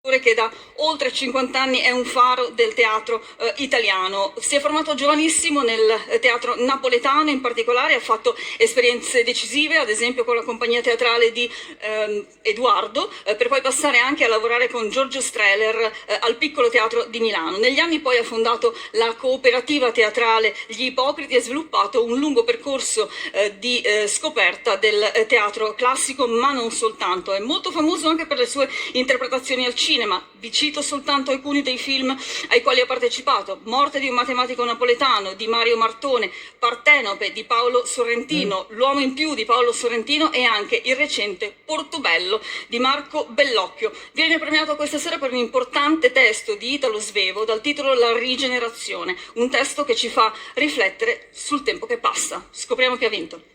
che da oltre 50 anni è un faro del teatro italiano. Si è formato giovanissimo nel teatro napoletano, in particolare ha fatto esperienze decisive, ad esempio con la compagnia teatrale di Edoardo, per poi passare anche a lavorare con Giorgio Strehler al Piccolo Teatro di Milano. Negli anni poi ha fondato la cooperativa teatrale Gli Ipocriti e sviluppato un lungo percorso di scoperta del teatro classico, ma non soltanto. È molto famoso anche per le sue interpretazioni al cinema. Vi cito soltanto alcuni dei film ai quali ha partecipato: Morte di un matematico napoletano di Mario Martone, Partenope di Paolo Sorrentino, L'uomo in più di Paolo Sorrentino e anche il recente Portobello di Marco Bellocchio. Viene premiato questa sera per un importante testo di Italo Svevo dal titolo La rigenerazione, un testo che ci fa riflettere sul tempo che passa. Scopriamo chi ha vinto.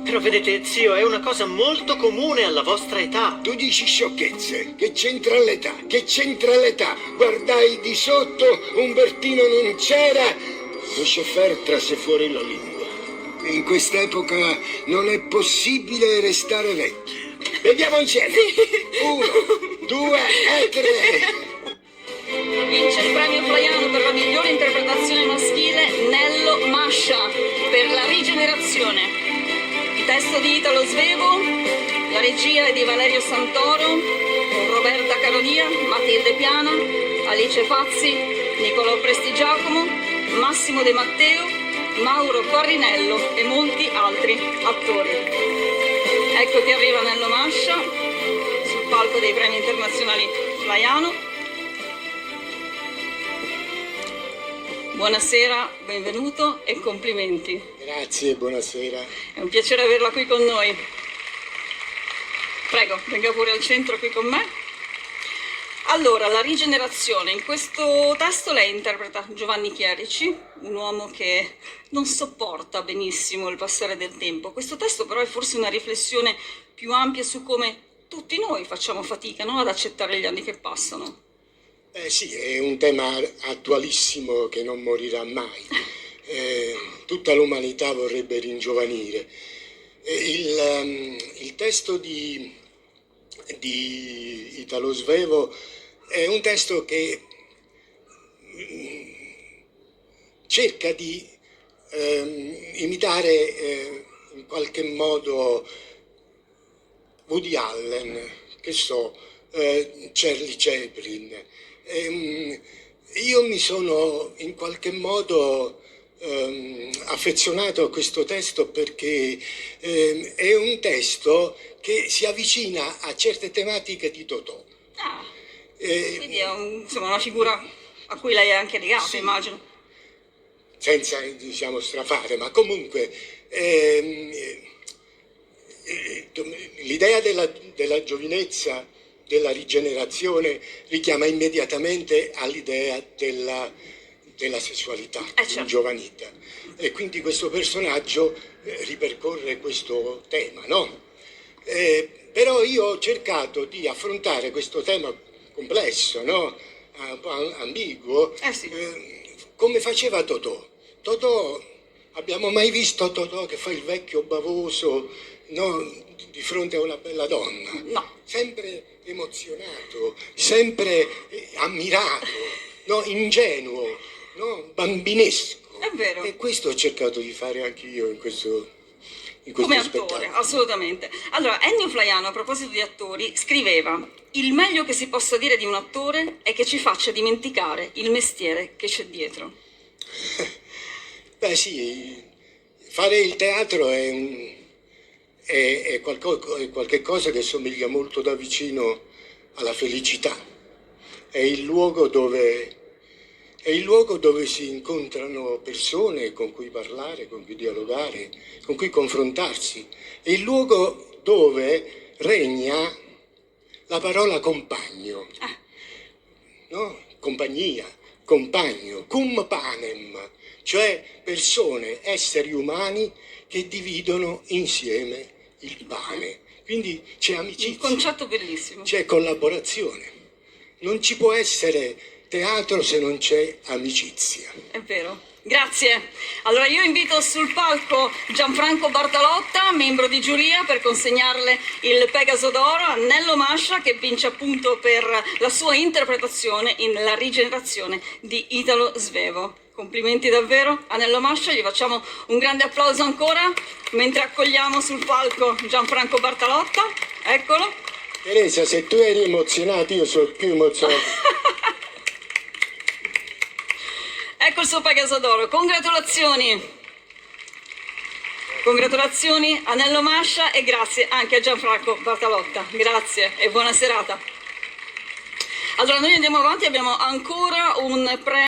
Però vedete, zio, è una cosa molto comune alla vostra età. Tu dici sciocchezze. Che c'entra l'età? Che c'entra l'età? Guardai di sotto, Umbertino non c'era. Lo sceffer trasse fuori la lingua. In quest'epoca non è possibile restare vecchi. Vediamo insieme. 1, 2 e 3. Vince il premio Flaiano per la migliore interpretazione maschile Nello Mascia per La rigenerazione. Il testo di Italo Svevo, la regia è di Valerio Santoro, con Roberta Caronia, Matilde Piana, Alice Fazzi, Nicolò Prestigiacomo, Massimo De Matteo, Mauro Corrinello e molti altri attori. Ecco che arriva Nello Mascia sul palco dei premi internazionali Flaiano. Buonasera, benvenuto e complimenti. Grazie, buonasera. È un piacere averla qui con noi. Prego, venga pure al centro qui con me. Allora, La rigenerazione. In questo testo lei interpreta Giovanni Chierici, un uomo che non sopporta benissimo il passare del tempo. Questo testo però è forse una riflessione più ampia su come tutti noi facciamo fatica, no, ad accettare gli anni che passano. Sì, è un tema attualissimo che non morirà mai. Tutta l'umanità vorrebbe ringiovanire. Il testo di Italo Svevo è un testo che cerca di imitare in qualche modo Woody Allen, che so, Charlie Chaplin. Io mi sono in qualche modo affezionato a questo testo perché è un testo che si avvicina a certe tematiche di Totò. Quindi è insomma, una figura a cui lei è anche legata, sì, immagino. Senza, diciamo, strafare, ma comunque l'idea della giovinezza, della rigenerazione, richiama immediatamente all'idea della sessualità ingiovanita. E quindi questo personaggio ripercorre questo tema, no? Però io ho cercato di affrontare questo tema complesso, no? Un po' ambiguo, sì. Come faceva Totò. Totò, abbiamo mai visto Totò che fa il vecchio bavoso, no? Di fronte a una bella donna? No. Sempre emozionato, sempre ammirato, no? Ingenuo, no? Bambinesco. È vero. E questo ho cercato di fare anche io in questo come spettacolo. attore, assolutamente. Allora, Ennio Flaiano, a proposito di attori, scriveva: il meglio che si possa dire di un attore è che ci faccia dimenticare il mestiere che c'è dietro. Beh sì, fare il teatro è qualche cosa che somiglia molto da vicino alla felicità. È il luogo dove si incontrano persone con cui parlare, con cui dialogare, con cui confrontarsi. È il luogo dove regna la parola compagno, no? Compagnia, compagno, cum panem, cioè persone, esseri umani che dividono insieme il pane. Quindi c'è amicizia. Un concetto bellissimo. C'è collaborazione. Non ci può essere teatro se non c'è amicizia. È vero. Grazie. Allora io invito sul palco Gianfranco Bartalotta, membro di giuria, per consegnarle il Pegaso d'Oro a Nello Mascia, che vince appunto per la sua interpretazione in La rigenerazione di Italo Svevo. Complimenti davvero a Nello Mascia, gli facciamo un grande applauso ancora mentre accogliamo sul palco Gianfranco Bartalotta. Eccolo. Teresa, se tu eri emozionato, io sono più emozionato. Ecco il suo Pegaso d'Oro, congratulazioni! Congratulazioni a Nello Mascia e grazie anche a Gianfranco Bartalotta. Grazie e buona serata. Allora noi andiamo avanti, abbiamo ancora un premio.